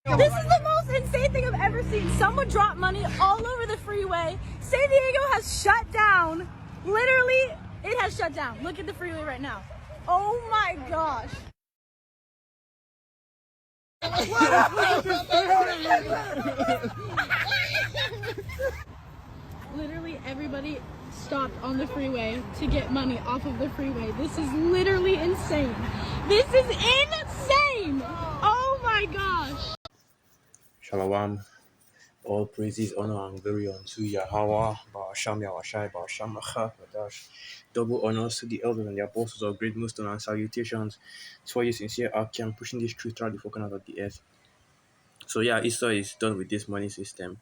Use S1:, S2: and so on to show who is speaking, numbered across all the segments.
S1: This is the most insane thing I've ever seen. Someone dropped money all over the freeway. San Diego has shut down. Literally, it has shut down. Look at the freeway right now. Oh my gosh. Literally everybody stopped on the freeway to get money off of the freeway. This is literally insane. This is insane. Oh my gosh.
S2: Shalom. All praises, honor, and glory unto Yahweh, Ba'asham Yahwashai, Ba'asham Acha, Badash. Double honors to the elders and the apostles of great milestone and salutations. It's for you sincere Akim pushing this truth throughout the four corners of the earth. So yeah, Easter is done with this money system.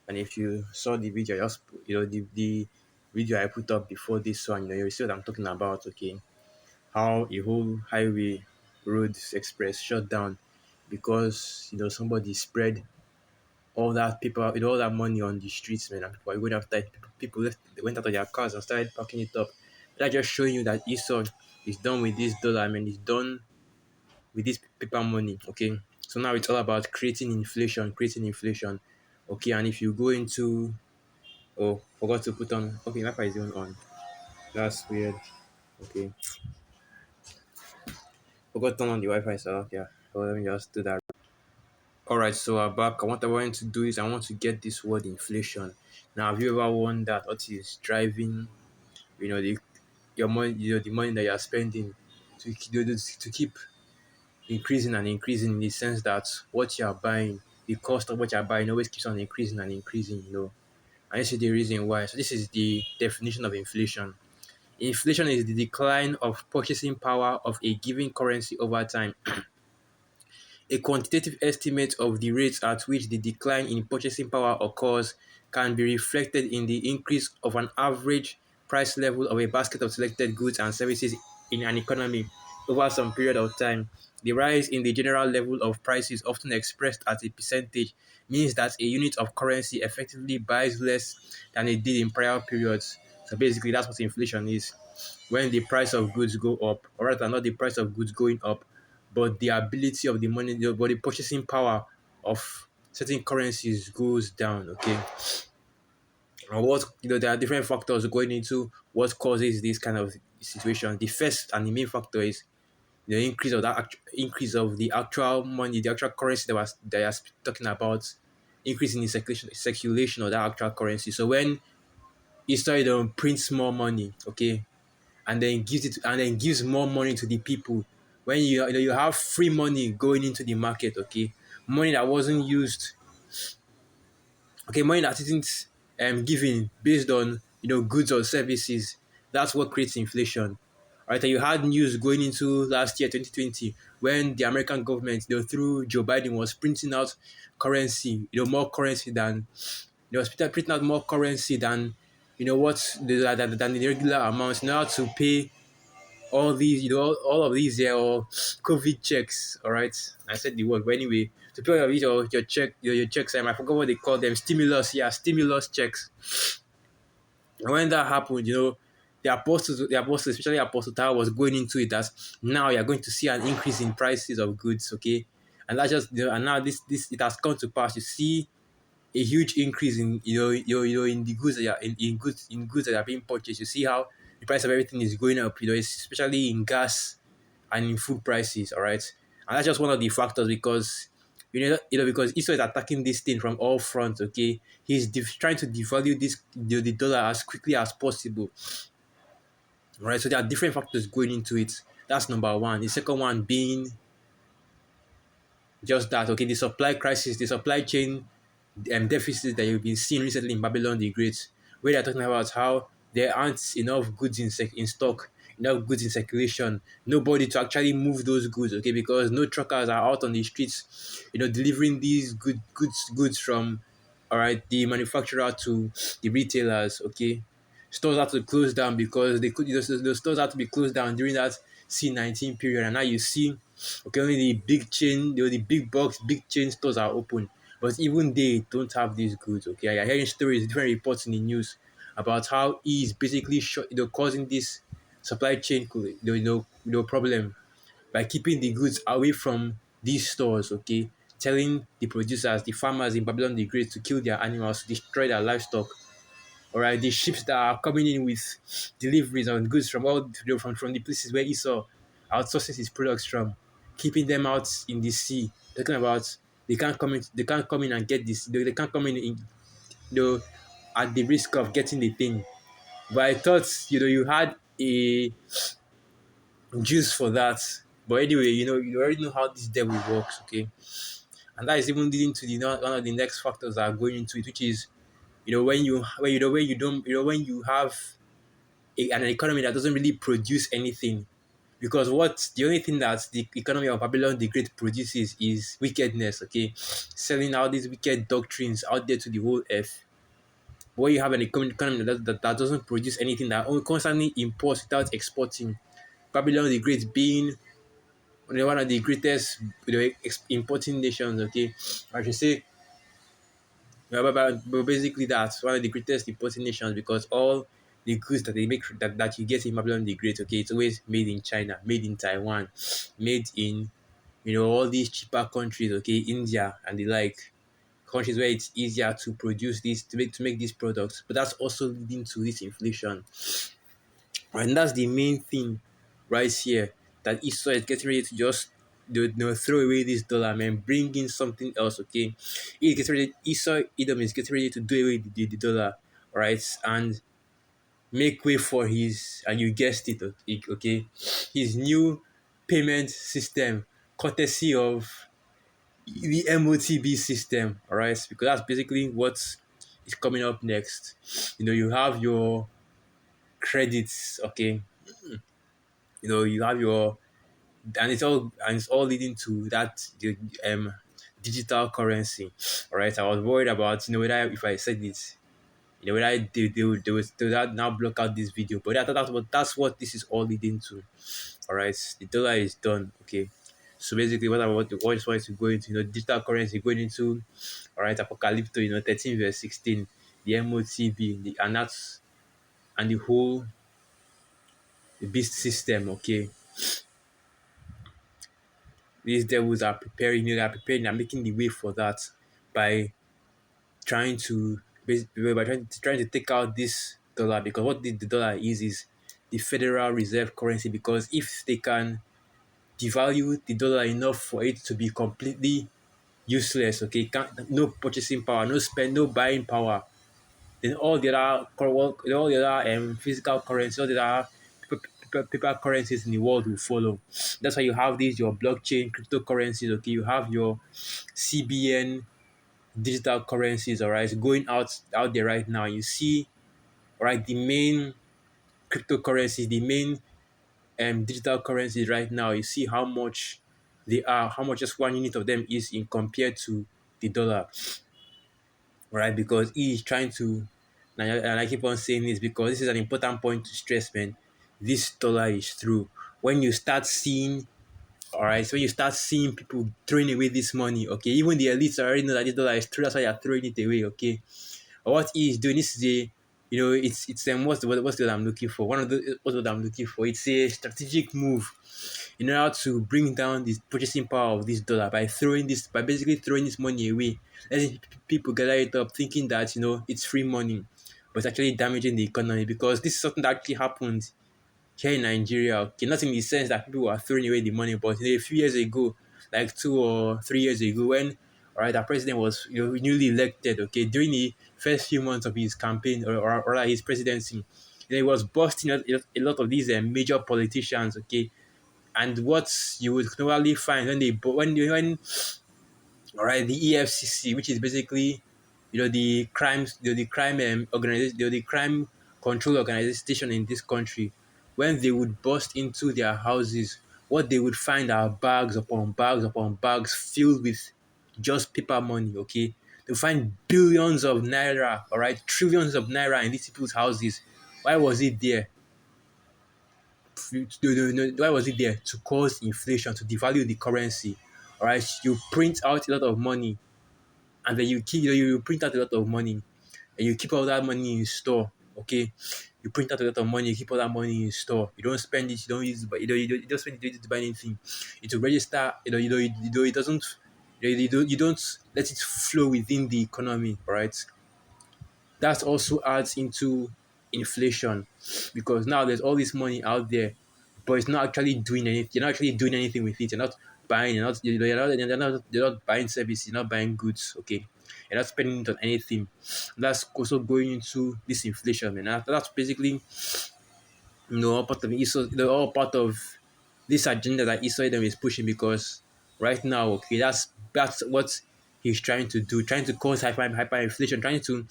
S2: And if you saw the video, just the video I put up before this one, you see what I'm talking about, okay? How a whole highway, roads, express shut down because somebody spread all that people, all that money on the streets, man, and people are going after it. People left, they went out of their cars and started packing it up. That's just showing you that Esau is done with this dollar, man. It's done with this paper money, okay? So now it's all about creating inflation, okay? And if you go into, oh, forgot to put on, okay, Wi-Fi is even on. That's weird, okay? Forgot to turn on the Wi-Fi, so yeah, so let me just do that. All right, so we're back. What I want to do is I want to get this word inflation. Now, have you ever wondered what is driving, your money, the money that you're spending to keep increasing and increasing, in the sense that what you're buying, the cost of what you're buying always keeps on increasing and increasing. And this is the reason why. So this is the definition of inflation. Inflation is the decline of purchasing power of a given currency over time. A quantitative estimate of the rate at which the decline in purchasing power occurs can be reflected in the increase of an average price level of a basket of selected goods and services in an economy over some period of time. The rise in the general level of prices, often expressed as a percentage, means that a unit of currency effectively buys less than it did in prior periods. So basically, that's what inflation is. When the price of goods go up, or rather not the price of goods going up, but the ability of the money, but the purchasing power of certain currencies goes down. Okay, and there are different factors going into what causes this kind of situation. The first and the main factor is the increase of the actual money, the actual currency that was talking about, increase in the circulation of that actual currency. So when you started to print more money, okay, and then gives more money to the people. When you have free money going into the market, okay, money that wasn't used, okay, money that isn't given based on goods or services. That's what creates inflation. Right, and you had news going into last year, 2020, when the American government, through Joe Biden, was printing out currency, more currency than they was printing out more currency than than the regular amounts in order to pay all these, all of these or COVID checks. All right, I said the word, but anyway, to pay all of these your check, your checks. I forgot what they call them, stimulus. Yeah, stimulus checks. And when that happened, the apostles, especially Apostle Tower, was going into it as now you're going to see an increase in prices of goods. Okay, and that's just and now this it has come to pass. You see a huge increase in in the goods that are in goods that are being purchased. You see how the price of everything is going up, especially in gas and in food prices. All right, and that's just one of the factors, because because Esau is attacking this thing from all fronts. Okay, he's trying to devalue the dollar as quickly as possible. All right, so there are different factors going into it. That's number one. The second one being just that, okay, the supply crisis, the supply chain deficits that you've been seeing recently in Babylon the Great, where they're talking about how there aren't enough goods in stock, enough goods in circulation, nobody to actually move those goods, okay, because no truckers are out on the streets, delivering these goods from, all right, the manufacturer to the retailers, okay. Stores had to close down because they could, the stores had to be closed down during that C-19 period, and now you see, okay, only the big chain, the big box, big chain stores are open, but even they don't have these goods. Okay, I'm hearing stories, different reports in the news about how he is basically causing this supply chain, problem by keeping the goods away from these stores. Okay, telling the producers, the farmers in Babylon the Great to kill their animals, to destroy their livestock. All right, the ships that are coming in with deliveries on goods from from the places where Esau outsources his products from, keeping them out in the sea. Talking about they can't come in and get this. They can't come in you know, at the risk of getting the thing. But I thought you had a juice for that. But anyway, you already know how this devil works, okay? And that is even leading to one of the next factors that are going into it, which is when you have an economy that doesn't really produce anything. Because the only thing that the economy of Babylon the Great produces is wickedness, okay? Selling out these wicked doctrines out there to the whole earth. But when you have an economy that doesn't produce anything, that only constantly imports without exporting, Babylon the Great being one of the greatest importing nations, okay? I should say, but basically that's one of the greatest importing nations because all the goods that they make that you get in Babylon the Great, okay, it's always made in China, made in Taiwan, made in all these cheaper countries, okay, India and the like, countries where it's easier to produce this to make these products. But that's also leading to this inflation. And that's the main thing right here, that Esau is getting ready to just throw away this dollar, man, bring in something else, okay? Edom is getting ready to do away the dollar, right? And make way for and you guessed it, okay? His new payment system, courtesy of the MOTB system, all right? Because that's basically what is coming up next. You have your credits, okay? You have your and it's all leading to that the digital currency. All right, I was worried about whether if I said it, whether they would now block out this video, but I thought that's what this is all leading to. All right, the dollar is done. Okay, so basically what I just wanted to go into, digital currency, going into, all right, Apocalypto, 13 verse 16, the MOTB, and the whole the beast system. Okay, these devils are preparing, they're making the way for that by trying to by trying to take out this dollar, because what the dollar is the Federal Reserve currency. Because if they can devalue the dollar enough for it to be completely useless, okay, no purchasing power, no buying power, then all the other physical currencies, all the other paper currencies in the world will follow. That's why you have these your blockchain cryptocurrencies. Okay, you have your CBN digital currencies. All right, going out there right now. You see, all right, the main cryptocurrencies, the main digital currencies right now. You see how much they are, how much just one unit of them is in compared to the dollar, right? Because he is trying to, and I keep on saying this because this is an important point to stress, man. This dollar is through. When you start seeing, all right, so when you start seeing people throwing away this money, okay, even the elites already know that this dollar is through. That's why you're throwing it away, okay. But what he is doing, this is what's the word I'm looking for? What's what I'm looking for? It's a strategic move in order to bring down the purchasing power of this dollar by basically throwing this money away, letting people gather it up, thinking that it's free money, but it's actually damaging the economy, because this is something that actually happened here in Nigeria. Okay, not in the sense that people are throwing away the money, but a few years ago, like 2 or 3 years ago, when our president was newly elected. Okay, during the first few months of his campaign, or his presidency, he was busting a lot of these major politicians. Okay, and what you would normally find when all right, the EFCC, which is basically the crimes the crime organization, the crime control organization in this country, when they would bust into their houses, what they would find are bags upon bags upon bags filled with just paper money. Okay, they find billions of naira, all right, trillions of naira in these people's houses. Why was it there? Why was it there? To cause inflation, to devalue the currency. All right, you print out a lot of money, and then you print out a lot of money, and you keep all that money in store. Okay, you print out a lot of money, you keep all that money in store. You don't spend it, you don't use it, but you don't spend it to buy anything. It will register. It doesn't. You don't let it flow within the economy, right? That also adds into inflation, because now there's all this money out there, but it's not actually doing anything. You're not actually doing anything with it. You're not buying. You're not buying services. You're not buying goods. Okay, you're not spending it on anything. That's also going into this inflation, and that's basically all part of they're all part of this agenda that Esau is pushing, because right now, okay, that's what he's trying to do, trying to cause hyperinflation, trying to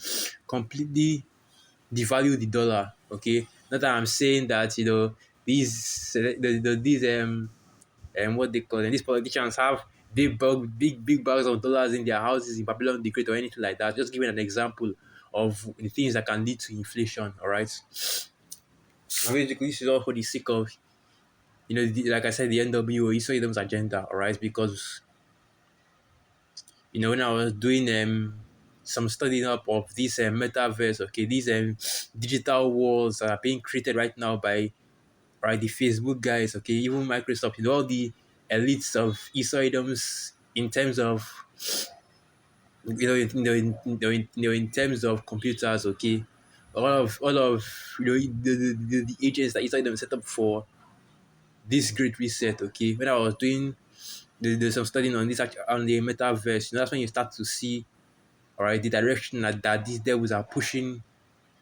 S2: completely devalue the dollar. Okay, not that I'm saying that these what they call them, these politicians have big bags of dollars in their houses in Babylon the Great or anything like that. Just giving an example of the things that can lead to inflation. All right, and basically this is all for the sake of like I said, the NWO, Esau's agenda. All right, because when I was doing some studying up of this metaverse, okay, these digital worlds that are being created right now by the Facebook guys, okay, even Microsoft, all the elites of Esau's in terms of in terms of computers, okay, all of the agents that Esau set up for this great reset, okay. When I was doing some studying on this on the metaverse, that's when you start to see, all right, the direction that these devils are pushing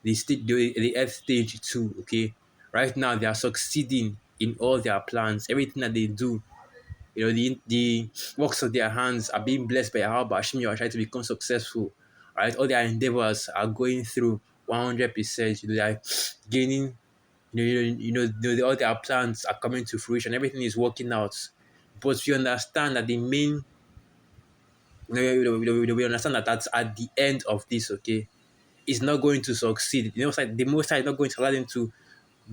S2: the Earth stage to. Okay, right now they are succeeding in all their plans, everything that they do. The works of their hands are being blessed by Yahweh Hashem. You are trying to become successful. Right, all their endeavors are going through 100%. They are gaining. All their plans are coming to fruition. Everything is working out. But we understand that the main, we understand that that's at the end of this. Okay, is not going to succeed. It's like the Most High is not going to allow them to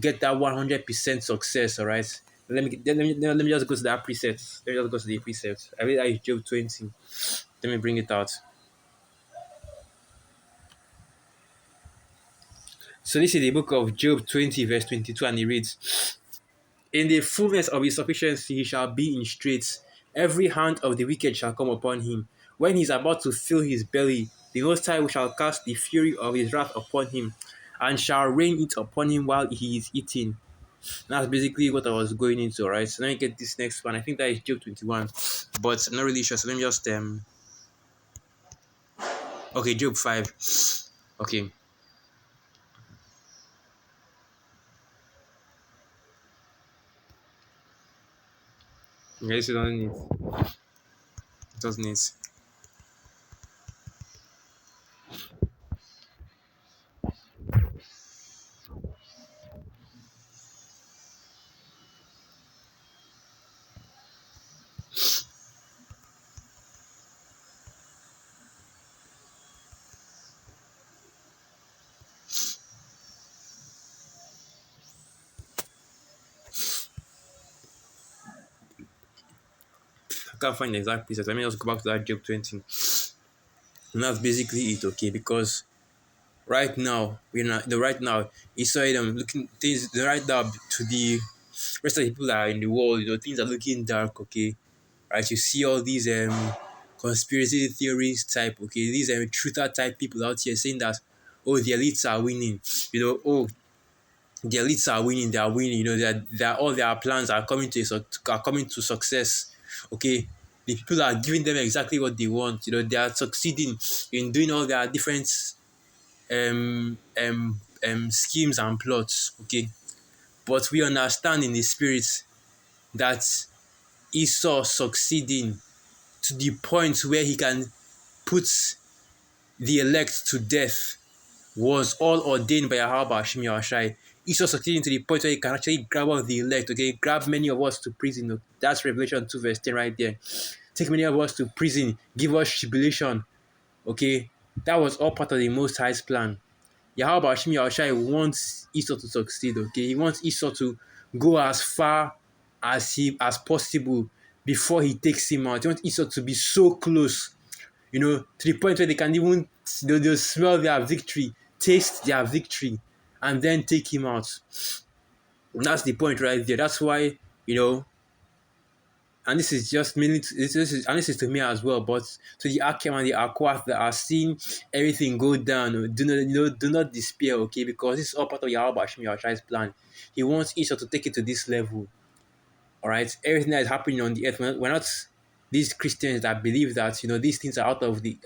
S2: get that 100% success. All right. Let me just go to that preset. Let me just go to the preset. I read that is Job 20. Let me bring it out. So this is the book of Job 20, verse 22, and it reads, "In the fullness of his sufficiency he shall be in straits. Every hand of the wicked shall come upon him. When he is about to fill his belly, the Most High shall cast the fury of his wrath upon him, and shall rain it upon him while he is eating." That's basically what I was going into, right? So let me get this next one. I think that is Job 21, but I'm not really sure. So let me just okay, Job 5. Okay. Yes, it doesn't need. It doesn't need. I can't find the exact pieces. Let me just go back to that Job 20. And that's basically it, okay? Because right now, right now, Esau looking things right now to the rest of the people that are in the world, things are looking dark, okay? Right? You see all these conspiracy theories type, okay, these truther type people out here saying that, oh, the elites are winning, oh, the elites are winning, they are winning, that all their plans are coming to success, okay. The people are giving them exactly what they want, they are succeeding in doing all their different schemes and plots, okay. But we understand in the spirit that Esau succeeding to the point where he can put the elect to death was all ordained by Yahweh Hashem Yahushai. Esau succeeding to the point where he can actually grab all the elect, okay, grab many of us to prison. That's Revelation 2 verse 10 right there. Take many of us to prison, give us tribulation, okay. That was all part of the Most High's plan. Yahweh Hashem Yahushai wants Esau to succeed, okay. He wants Esau to go as far as possible before he takes him out. He wants Esau to be so close, to the point where they can even they'll smell their victory, taste their victory, and then take him out. And that's the point right there. That's why, And this is just mainly and this is to me as well, but to the Akim and the Akwat that are seeing everything go down, do not despair, okay? Because this is all part of Yahweh Hashem Yahushai's plan. He wants Israel to take it to this level. All right, everything that is happening on the earth, we're not these Christians that believe that these things are out of the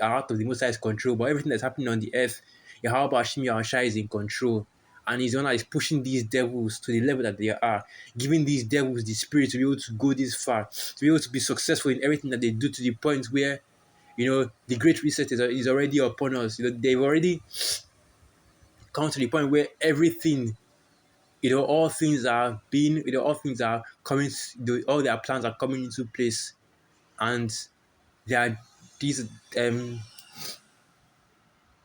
S2: Most High's control, but everything that's happening on the earth, Yahweh Hashem Yahushai is in control. And he's the one that is pushing these devils to the level that they are, giving these devils the spirit to be able to go this far, to be able to be successful in everything that they do, to the point where, the Great Reset is already upon us. They've already come to the point where everything, all things are coming, all their plans are coming into place. And there are these,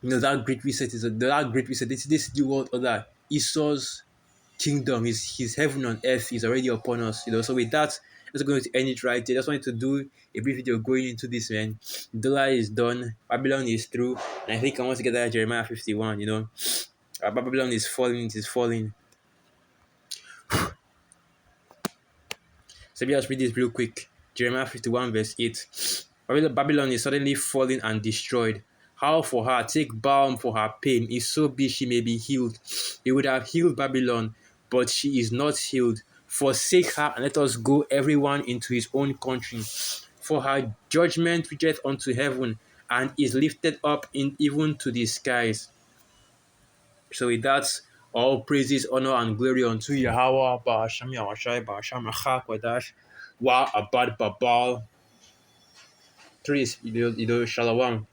S2: that Great Reset that Great Reset, this new world order, Esau's kingdom, his heaven on earth is already upon us. So with that, I'm just going to end it right there. Just wanted to do a brief video going into this, man. Dollar is done, Babylon is through, and I think I want to get that Jeremiah 51. Babylon is falling, it is falling. So let me just read this real quick. Jeremiah 51 verse 8. Babylon is suddenly falling and destroyed. How for her, take balm for her pain, if so be she may be healed. He would have healed Babylon, but she is not healed. Forsake her, and let us go everyone into his own country. For her judgment reacheth unto heaven, and is lifted up even to the skies. So with that, all praises, honor, and glory unto Yahweh, Ba'asham Yahushai, Ba'asham Achak, Wadash, Wa Abad Babal. Three, Shalom.